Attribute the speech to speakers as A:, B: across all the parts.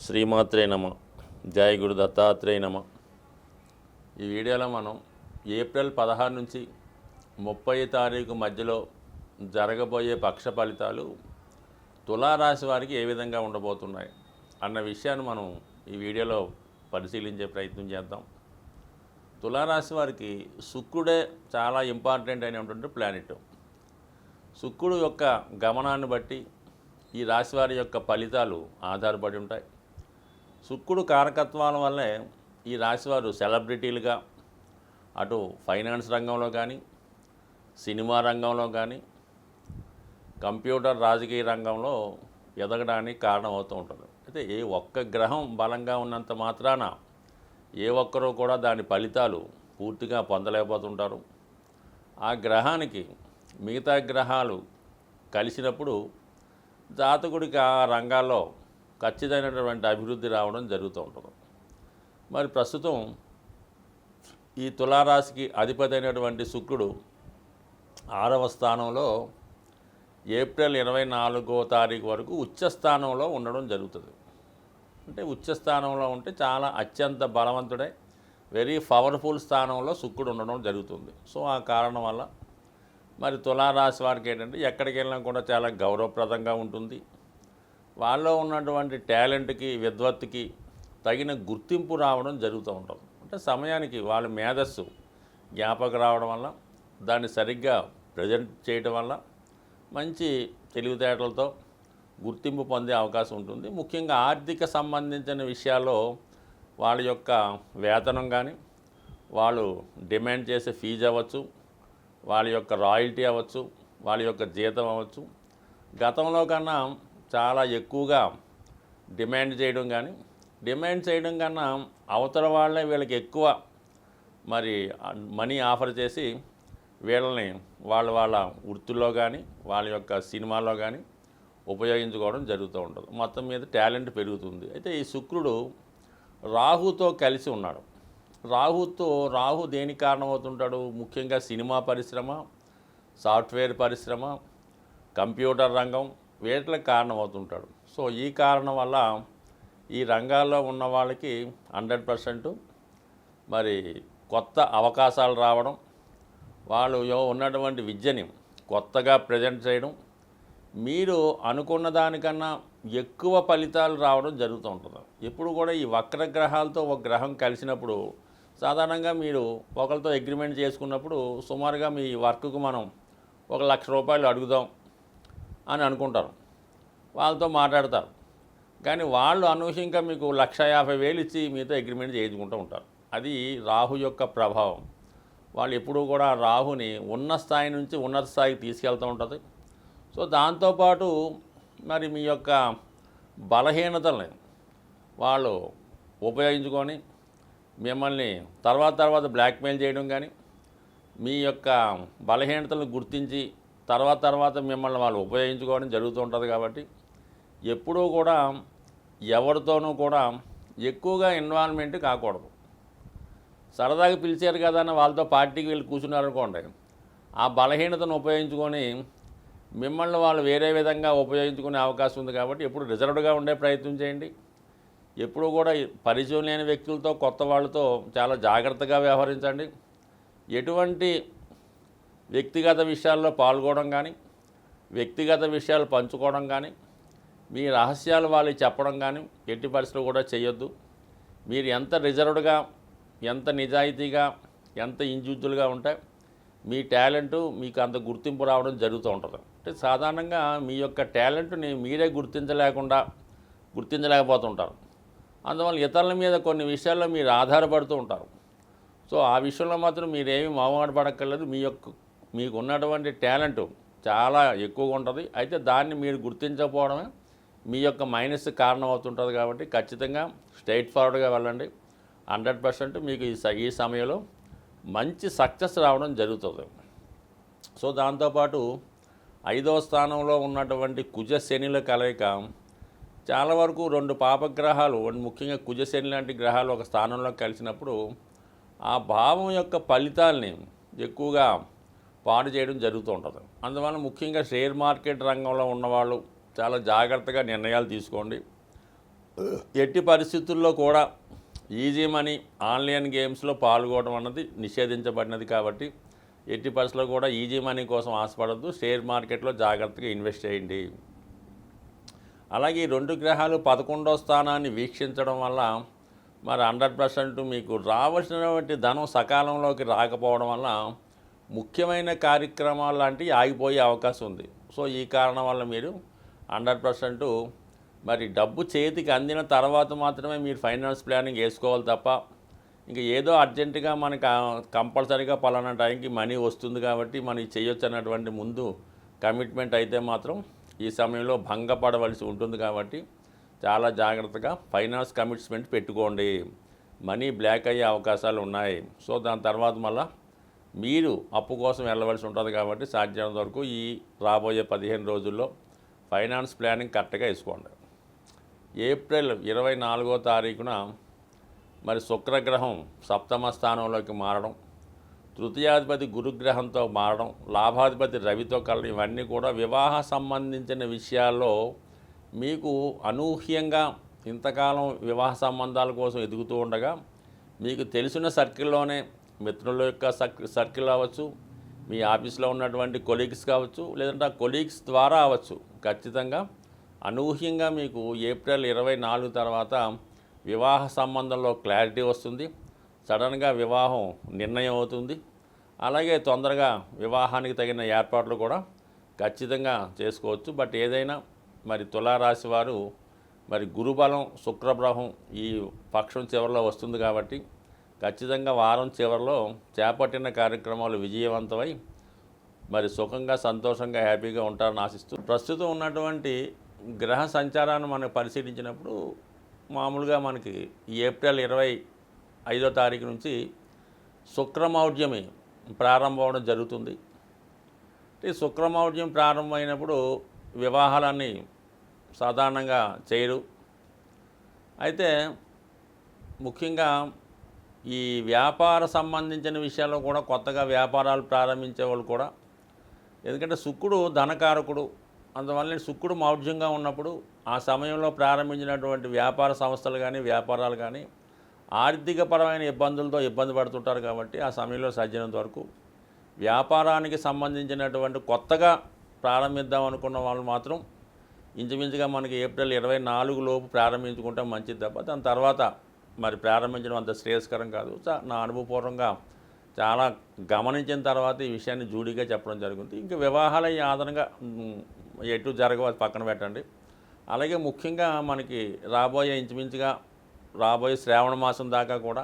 A: శ్రీమాత్రే నమ. జయ గురు దత్తాత్రేయ నమ. ఈ వీడియోలో మనం ఏప్రిల్ 16 నుంచి 30 తారీఖు మధ్యలో జరగబోయే పక్ష ఫలితాలు తులారాశి వారికి ఏ విధంగా ఉండబోతున్నాయి అన్న విషయాన్ని మనం ఈ వీడియోలో పరిశీలించే ప్రయత్నం చేద్దాం. తులారాశి వారికి శుక్రుడే చాలా ఇంపార్టెంట్ అయినటువంటి ప్లానెట్. శుక్రుడు యొక్క గమనాన్ని బట్టి ఈ రాశి వారి యొక్క ఫలితాలు ఆధారపడి ఉంటాయి. శుక్రుడు కారకత్వాల వల్లే ఈ రాశివారు సెలబ్రిటీలుగా అటు ఫైనాన్స్ రంగంలో కానీ, సినిమా రంగంలో కానీ, కంప్యూటర్ రాజకీయ రంగంలో ఎదగడానికి కారణమవుతూ ఉంటుంది. అయితే ఏ ఒక్క గ్రహం బలంగా ఉన్నంత మాత్రాన ఏ ఒక్కరూ కూడా దాని ఫలితాలు పూర్తిగా పొందలేకపోతుంటారు. ఆ గ్రహానికి మిగతా గ్రహాలు కలిసినప్పుడు జాతకుడికి ఆ రంగాల్లో ఖచ్చితమైనటువంటి అభివృద్ధి రావడం జరుగుతూ ఉంటుంది. మరి ప్రస్తుతం ఈ తులారాశికి అధిపతి అయినటువంటి శుక్రుడు 6వ స్థానంలో ఏప్రిల్ 24వ తారీఖు వరకు ఉచ్చ స్థానంలో ఉండడం జరుగుతుంది. అంటే ఉచ్చ స్థానంలో ఉంటే చాలా అత్యంత బలవంతుడై వెరీ పవర్ఫుల్ స్థానంలో శుక్రుడు ఉండడం జరుగుతుంది. సో ఆ కారణం వల్ల మరి తులారాశి వారికి ఏంటంటే ఎక్కడికి వెళ్ళినా కూడా చాలా గౌరవప్రదంగా ఉంటుంది. వాళ్ళలో ఉన్నటువంటి టాలెంట్కి, విద్వత్తుకి తగిన గుర్తింపు రావడం జరుగుతూ ఉంటుంది. అంటే సమయానికి వాళ్ళ మేధస్సు జ్ఞాపక రావడం వల్ల, దాన్ని సరిగ్గా ప్రజెంట్ చేయడం వల్ల మంచి తెలివితేటలతో గుర్తింపు పొందే అవకాశం ఉంటుంది. ముఖ్యంగా ఆర్థిక సంబంధించిన విషయాల్లో వాళ్ళ యొక్క వేతనం కానీ, వాళ్ళు డిమాండ్ చేసే ఫీజు అవ్వచ్చు, వాళ్ళ యొక్క రాయల్టీ అవ్వచ్చు, వాళ్ళ యొక్క జీతం అవ్వచ్చు, గతంలో కన్నా చాలా ఎక్కువగా డిమాండ్ చేయడం కన్నా అవతల వాళ్ళే వీళ్ళకి ఎక్కువ మరి మనీ ఆఫర్ చేసి వీళ్ళని వాళ్ళ వృత్తుల్లో కానీ, వాళ్ళ యొక్క సినిమాల్లో కానీ ఉపయోగించుకోవడం జరుగుతూ ఉంటుంది. మొత్తం మీద టాలెంట్ పెరుగుతుంది. అయితే ఈ శుక్రుడు రాహుతో కలిసి ఉన్నాడు. రాహు దేనికి కారణమవుతుంటాడు? ముఖ్యంగా సినిమా పరిశ్రమ, సాఫ్ట్వేర్ పరిశ్రమ, కంప్యూటర్ రంగం వీటికి కారణమవుతుంటాడు. సో ఈ కారణం వల్ల ఈ రంగాల్లో ఉన్న వాళ్ళకి 100% మరి కొత్త అవకాశాలు రావడం, వాళ్ళు ఉన్నటువంటి విద్యని కొత్తగా ప్రజెంట్ చేయడం, మీరు అనుకున్న దానికన్నా ఎక్కువ ఫలితాలు రావడం జరుగుతూ ఉంటుంది. ఎప్పుడు కూడా ఈ వక్ర గ్రహాలతో ఒక గ్రహం కలిసినప్పుడు సాధారణంగా మీరు ఒకరితో అగ్రిమెంట్ చేసుకున్నప్పుడు సుమారుగా మీ వర్క్కు మనం 1,00,000 రూపాయలు అడుగుదాం అని అనుకుంటారు. వాళ్ళతో మాట్లాడతారు. కానీ వాళ్ళు అనూహ్యంగా మీకు 1,50,000 ఇచ్చి మీతో అగ్రిమెంట్ చేయించుకుంటూ ఉంటారు. అది రాహు యొక్క ప్రభావం. వాళ్ళు ఎప్పుడూ కూడా రాహుని ఉన్న స్థాయి నుంచి ఉన్నత స్థాయికి తీసుకెళ్తూ ఉంటుంది. సో దాంతోపాటు మరి మీ యొక్క బలహీనతల్ని వాళ్ళు ఉపయోగించుకొని మిమ్మల్ని తర్వాత బ్లాక్మెయిల్ చేయడం కానీ, మీ యొక్క బలహీనతలను గుర్తించి తర్వాత మిమ్మల్ని వాళ్ళు ఉపయోగించుకోవడం జరుగుతూ ఉంటుంది. కాబట్టి ఎప్పుడూ కూడా ఎవరితోనూ కూడా ఎక్కువగా ఇన్వాల్వ్మెంట్ కాకూడదు. సరదాగా పిలిచారు కదా అని వాళ్ళతో పార్టీకి వెళ్ళి కూర్చున్నారనుకోండి, ఆ బలహీనతను ఉపయోగించుకొని మిమ్మల్ని వాళ్ళు వేరే విధంగా ఉపయోగించుకునే అవకాశం ఉంది. కాబట్టి ఎప్పుడు రిజర్వ్డ్గా ఉండే ప్రయత్నం చేయండి. ఎప్పుడూ కూడా పరిచయం లేని వ్యక్తులతో, కొత్త వాళ్ళతో చాలా జాగ్రత్తగా వ్యవహరించండి. ఎటువంటి వ్యక్తిగత విషయాల్లో పాల్గొనడం కానీ, వ్యక్తిగత విషయాలు పంచుకోవడం కానీ, మీ రహస్యాలు వాళ్ళకి చెప్పడం కానీ ఎట్టి పరిస్థితులు కూడా చేయొద్దు. మీరు ఎంత రిజర్వ్డ్గా, ఎంత నిజాయితీగా, ఎంత ఇండివిజువల్గా ఉంటే మీ టాలెంటు మీకు అంత గుర్తింపు రావడం జరుగుతూ ఉంటుంది. అంటే సాధారణంగా మీ యొక్క టాలెంట్ని మీరే గుర్తించలేకపోతుంటారు. అందువల్ల ఇతరుల మీద కొన్ని విషయాల్లో మీరు ఆధారపడుతూ ఉంటారు. సో ఆ విషయంలో మాత్రం మీరేమీ మొహమాట పడక్కర్లేదు. మీకు ఉన్నటువంటి టాలెంట్ చాలా ఎక్కువగా ఉంటుంది. అయితే దాన్ని మీరు గుర్తించకపోవడమే మీ యొక్క మైనస్ కారణం అవుతుంటుంది. కాబట్టి ఖచ్చితంగా స్ట్రైట్ ఫార్వర్డ్గా వెళ్ళండి. 100% మీకు ఈ సమయంలో మంచి సక్సెస్ రావడం జరుగుతుంది. సో దాంతోపాటు 5వ స్థానంలో ఉన్నటువంటి కుజ శనిల కలయిక చాలా వరకు 2 పాపగ్రహాలు, ముఖ్యంగా కుజ శని లాంటి గ్రహాలు ఒక స్థానంలో కలిసినప్పుడు ఆ భావం యొక్క ఫలితాలని ఎక్కువగా పాడు చేయడం జరుగుతూ ఉంటుంది. అందువల్ల ముఖ్యంగా షేర్ మార్కెట్ రంగంలో ఉన్నవాళ్ళు చాలా జాగ్రత్తగా నిర్ణయాలు తీసుకోండి. ఎట్టి పరిస్థితుల్లో కూడా ఈజీ మనీ ఆన్లైన్ గేమ్స్లో పాల్గొనడం అన్నది నిషేధించబడినది కాబట్టి ఎట్టి పరిస్థితుల్లో కూడా ఈజీ మనీ కోసం ఆశపడద్దు. షేర్ మార్కెట్లో జాగ్రత్తగా ఇన్వెస్ట్ చేయండి. అలాగే ఈ 2 గ్రహాలు 11వ స్థానాన్ని వీక్షించడం వల్ల మరి 100% మీకు రావాల్సినటువంటి ధనం సకాలంలోకి రాకపోవడం వల్ల ముఖ్యమైన కార్యక్రమాలు లాంటివి ఆగిపోయే అవకాశం ఉంది. సో ఈ కారణం వల్ల మీరు 100% మరి డబ్బు చేతికి అందిన తర్వాత మాత్రమే మీరు ఫైనాన్స్ ప్లానింగ్ వేసుకోవాలి తప్ప ఇంకా ఏదో అర్జెంటుగా మనకు కంపల్సరీగా పలానా టైంకి మనీ వస్తుంది కాబట్టి మనకి చేయొచ్చు అన్నటువంటి ముందు కమిట్మెంట్ అయితే మాత్రం ఈ సమయంలో భంగపడవలసి ఉంటుంది. కాబట్టి చాలా జాగ్రత్తగా ఫైనాన్స్ కమిట్మెంట్ పెట్టుకోండి. మనీ బ్లాక్ అయ్యే అవకాశాలు ఉన్నాయి. సో దాని తర్వాత మళ్ళీ మీరు అప్పు కోసం వెళ్ళవలసి ఉంటుంది. కాబట్టి సాధ్యమైనంత వరకు ఈ రాబోయే 15 రోజుల్లో ఫైనాన్స్ ప్లానింగ్ కరెక్ట్గా వేసుకోండి. ఏప్రిల్ 24వ తారీఖున మరి శుక్రగ్రహం 7వ స్థానంలోకి మారడం, తృతీయాధిపతి గురుగ్రహంతో మారడం, లాభాధిపతి రవితో కలడం, ఇవన్నీ కూడా వివాహ సంబంధించిన విషయాల్లో మీకు అనూహ్యంగా ఇంతకాలం వివాహ సంబంధాల కోసం ఎదుగుతూ ఉండగా మీకు తెలిసిన సర్కిల్లోనే మిత్రుల యొక్క సర్కిల్ అవ్వచ్చు, మీ ఆఫీస్లో ఉన్నటువంటి కొలీగ్స్ కావచ్చు, లేదంటే ఆ కొలీగ్స్ ద్వారా అవ్వచ్చు, ఖచ్చితంగా అనూహ్యంగా మీకు ఏప్రిల్ 24 తర్వాత వివాహ సంబంధంలో క్లారిటీ వస్తుంది. సడన్గా వివాహం నిర్ణయం అవుతుంది. అలాగే తొందరగా వివాహానికి తగిన ఏర్పాట్లు కూడా ఖచ్చితంగా చేసుకోవచ్చు. బట్ ఏదైనా మరి తులారాశి వారు మరి గురుబలం శుక్రగ్రహం ఈ పక్షం చివరిలో వస్తుంది కాబట్టి ఖచ్చితంగా వారం చివరిలో చేపట్టిన కార్యక్రమాలు విజయవంతమై మరి సుఖంగా సంతోషంగా హ్యాపీగా ఉంటారని ఆశిస్తూ ప్రస్తుతం ఉన్నటువంటి గ్రహ సంచారాన్ని మనం పరిశీలించినప్పుడు మామూలుగా మనకి ఏప్రిల్ 25వ తారీఖు నుంచి శుక్రమౌఢ్యమి ప్రారంభం అవడం జరుగుతుంది. ఈ శుక్రమౌఢ్యం ప్రారంభమైనప్పుడు వివాహాలన్నీ సాధారణంగా చేయరు. అయితే ముఖ్యంగా ఈ వ్యాపార సంబంధించిన విషయాల్లో కూడా కొత్తగా వ్యాపారాలు ప్రారంభించే వాళ్ళు కూడా, ఎందుకంటే శుక్రుడు ధనకారకుడు, అందువల్ల శుక్రుడు మౌఢ్యంగా ఉన్నప్పుడు ఆ సమయంలో ప్రారంభించినటువంటి వ్యాపార సంస్థలు కానీ వ్యాపారాలు కానీ ఆర్థికపరమైన ఇబ్బందులతో ఇబ్బంది పడుతుంటారు. కాబట్టి ఆ సమయంలో సాధ్యమైనంత వరకు వ్యాపారానికి సంబంధించినటువంటి కొత్తగా ప్రారంభిద్దాం అనుకున్న వాళ్ళు మాత్రం ఇంచుమించుగా మనకి ఏప్రిల్ 24 లోపు ప్రారంభించుకుంటే మంచిది తప్ప దాని తర్వాత మరి ప్రారంభించడం అంత శ్రేయస్కరం కాదు. నా అనుభవపూర్వకంగా చాలా గమనించిన తర్వాత ఈ విషయాన్ని జూడిగా చెప్పడం జరుగుతుంది. ఇంకా వివాహాల ఈ ఆధారంగా ఎటు జరగవు, అది పక్కన పెట్టండి. అలాగే ముఖ్యంగా మనకి ఇంచుమించుగా రాబోయే శ్రావణ మాసం దాకా కూడా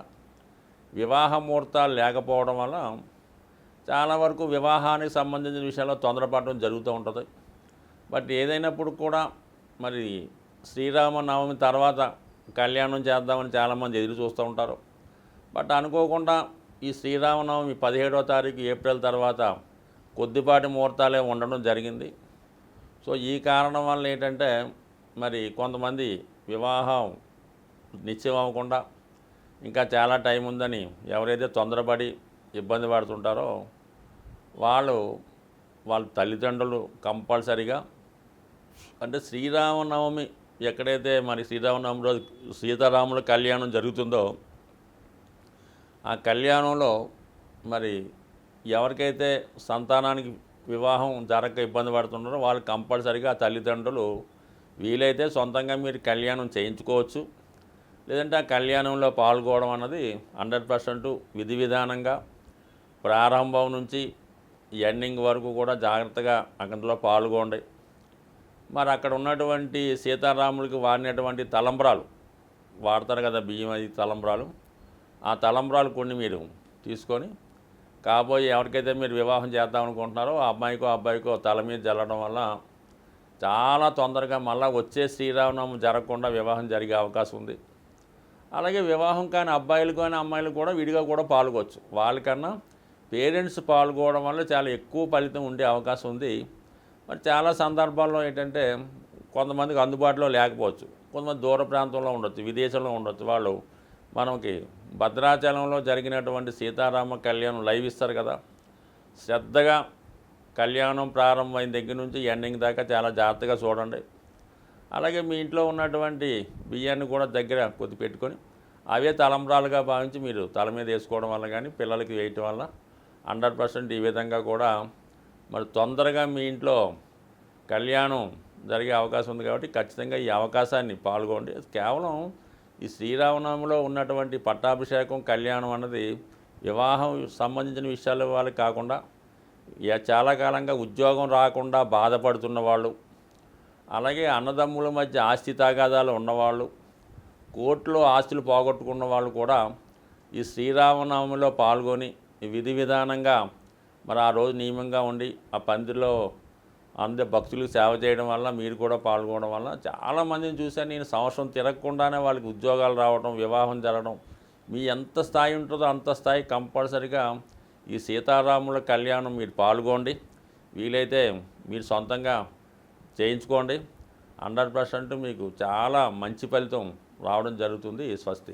A: వివాహ ముహూర్తాలు లేకపోవడం వల్ల చాలా వరకు వివాహానికి సంబంధించిన విషయాల్లో తొందరపడడం జరుగుతూ ఉంటుంది. బట్ ఏదైనప్పుడు కూడా మరి శ్రీరామనవమి తర్వాత కళ్యాణం చేద్దామని చాలామంది ఎదురు చూస్తూ ఉంటారు. బట్ అనుకోకుండా ఈ శ్రీరామనవమి 17వ తారీఖు ఏప్రిల్ తర్వాత కొద్దిపాటి ముహూర్తాలే ఉండడం జరిగింది. సో ఈ కారణం వల్ల ఏంటంటే మరి కొంతమంది వివాహం నిశ్చయం అవ్వకుండా ఇంకా చాలా టైం ఉందని ఎవరైతే తొందరపడి ఇబ్బంది పడుతుంటారో వాళ్ళ తల్లిదండ్రులు కంపల్సరిగా అంటే శ్రీరామనవమి ఎక్కడైతే మరి శ్రీరామనవమి రోజు సీతారాముల కళ్యాణం జరుగుతుందో ఆ కళ్యాణంలో మరి ఎవరికైతే సంతానానికి వివాహం జరగక ఇబ్బంది పడుతున్నారో వాళ్ళు కంపల్సరిగా ఆ తల్లిదండ్రులు వీలైతే సొంతంగా మీరు కళ్యాణం చేయించుకోవచ్చు. లేదంటే ఆ కళ్యాణంలో పాల్గొనడం అన్నది 100% విధి విధానంగా ప్రారంభం నుంచి ఎండింగ్ వరకు కూడా జాగ్రత్తగా అందులో పాల్గొండి. మరి అక్కడ ఉన్నటువంటి సీతారాములకి వాడినటువంటి తలంబ్రాలు వాడతారు కదా, బియ్యం అది తలంబ్రాలు, ఆ తలంబ్రాలు కొన్ని మీరు తీసుకొని కాబోయే ఎవరికైతే మీరు వివాహం చేద్దాం అనుకుంటున్నారో ఆ అబ్బాయికో తల మీద జల్లడం వల్ల చాలా తొందరగా మళ్ళీ వచ్చే శ్రీరామనవమి జరగకుండా వివాహం జరిగే అవకాశం ఉంది. అలాగే వివాహం కాని అబ్బాయిలు కానీ అమ్మాయిలు కూడా విడిగా కూడా పాల్గొచ్చు. వాళ్ళకన్నా పేరెంట్స్ పాల్గొనడం వల్ల చాలా ఎక్కువ ఫలితం ఉండే అవకాశం ఉంది. మరి చాలా సందర్భాల్లో ఏంటంటే కొంతమందికి అందుబాటులో లేకపోవచ్చు, కొంతమంది దూర ప్రాంతంలో ఉండొచ్చు, విదేశంలో ఉండొచ్చు. వాళ్ళు మనకి భద్రాచలంలో జరిగినటువంటి సీతారామ కళ్యాణం లైవ్ ఇస్తారు కదా, శ్రద్ధగా కళ్యాణం ప్రారంభమైన దగ్గర నుంచి ఎండింగ్ దాకా చాలా జాగ్రత్తగా చూడండి. అలాగే మీ ఇంట్లో ఉన్నటువంటి బియ్యాన్ని కూడా దగ్గర కొద్ది పెట్టుకొని అవే తలంబ్రాలుగా భావించి మీరు తల మీద వేసుకోవడం వల్ల కానీ పిల్లలకి వేయటం వల్ల 100% ఈ విధంగా కూడా మరి తొందరగా మీ ఇంట్లో కళ్యాణం జరిగే అవకాశం ఉంది. కాబట్టి ఖచ్చితంగా ఈ అవకాశాన్ని పాల్గొండి. కేవలం ఈ శ్రీరామనవమిలో ఉన్నటువంటి పట్టాభిషేకం కళ్యాణం అన్నది వివాహం సంబంధించిన విషయాల వాళ్ళకి కాకుండా చాలా కాలంగా ఉద్యోగం రాకుండా బాధపడుతున్న వాళ్ళు, అలాగే అన్నదమ్ముల మధ్య ఆస్తి తగాదాలు ఉన్నవాళ్ళు, కోర్టులో ఆస్తులు పోగొట్టుకున్న వాళ్ళు కూడా ఈ శ్రీరామనవమిలో పాల్గొని విధి విధానంగా మరి ఆ రోజు నియమంగా ఉండి ఆ పందిరిలో అందరు భక్తులకు సేవ చేయడం వల్ల మీరు కూడా పాల్గొనడం వల్ల చాలామందిని చూశాను నేను. సంవత్సరం తిరగకుండానే వాళ్ళకి ఉద్యోగాలు రావడం, వివాహం జరగడం. మీ ఎంత స్థాయి ఉంటుందో అంత స్థాయి కంపల్సరిగా ఈ సీతారాముల కళ్యాణం మీరు పాల్గొండి. వీలైతే మీరు సొంతంగా చేయించుకోండి. 100% మీకు చాలా మంచి ఫలితం రావడం జరుగుతుంది. స్వస్తి.